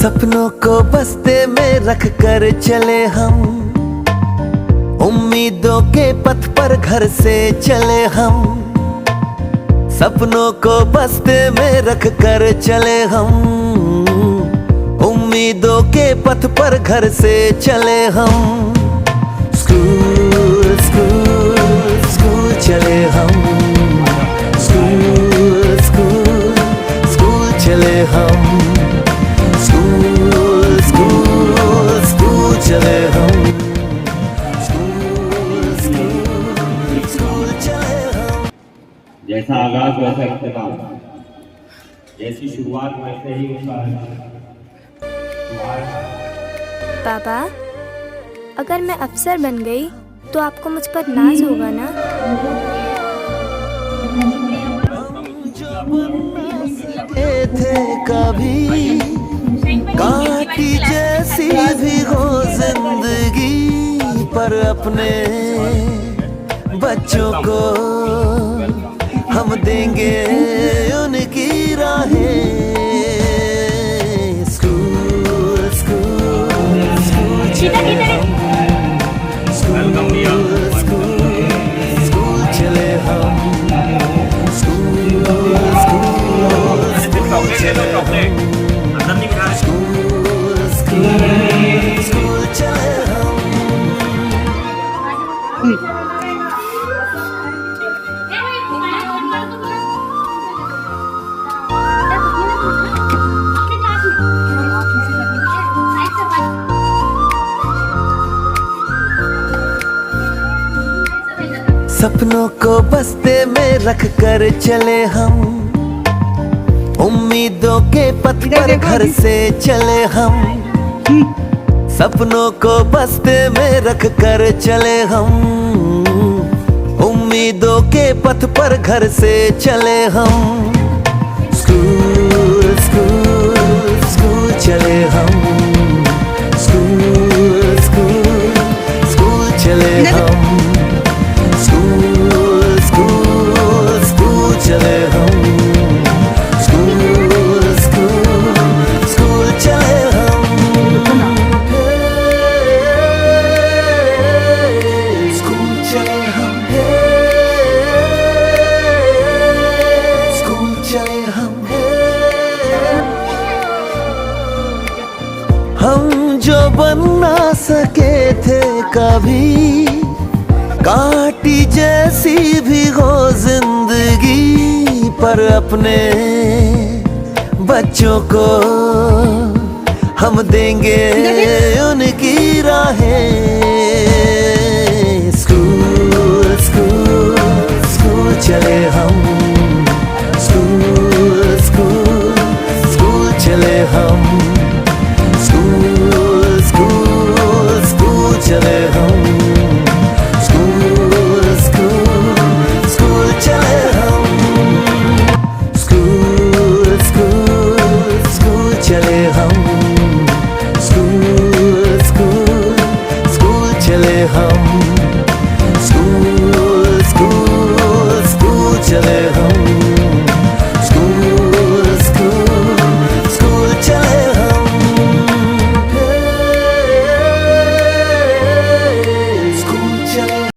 सपनों को बस्ते में रख कर चले हम, उम्मीदों के पथ पर घर से चले हम। सपनों को बस्ते में रख कर चले हम, उम्मीदों के पथ पर घर से चले हम। स्कूल स्कूल स्कूल चले हम, स्कूल स्कूल स्कूल चले हम, स्कूल स्कूल स्कूल चले हम, स्कूल स्कूल स्कूल चले हम। जैसा आगाज वैसा इख्तिताम, जैसी शुरुआत वैसे ही पापा, अगर मैं अफसर बन गई तो आपको मुझ पर नाज होगा ना? थे कभी काटी जैसी भी हो जिंदगी, पर अपने बच्चों को हम देंगे उनकी राहें। स्कूल स्कूल स्कूल चले हम, स्कूल स्कूल स्कूल चले हम, स्कूल स्कूल स्कूल चले हम, स्कूल स्कूल स्कूल चले हम। सपनों को बस्ते में रख कर चले हम, उम्मीदों के पथ पर घर से चले हम। सपनों को बस्ते में रख कर चले हम, उम्मीदों के पथ पर घर से चले हम। स्कूल स्कूल स्कूल चले हम, स्कूल स्कूल स्कूल चले हम, स्कूल स्कूल स्कूल चले हम, स्कूल स्कूल स्कूल चले हम। स्कूल चले हम, स्कूल चले हम जो बन ना सके थे कभी, काटी जैसी भी हो जिंदगी, पर अपने बच्चों को हम देंगे उनकी राहें। स्कूल स्कूल स्कूल चले हम, स्कूल स्कूल स्कूल चले हम, स्कूल स्कूल स्कूल चले हम, स्कूल स्कूल स्कूल चले हम, स्कूल स्कूल स्कूल चले हम, स्कूल स्कूल स्कूल चले हम, स्कूल स्कूल स्कूल चले हम।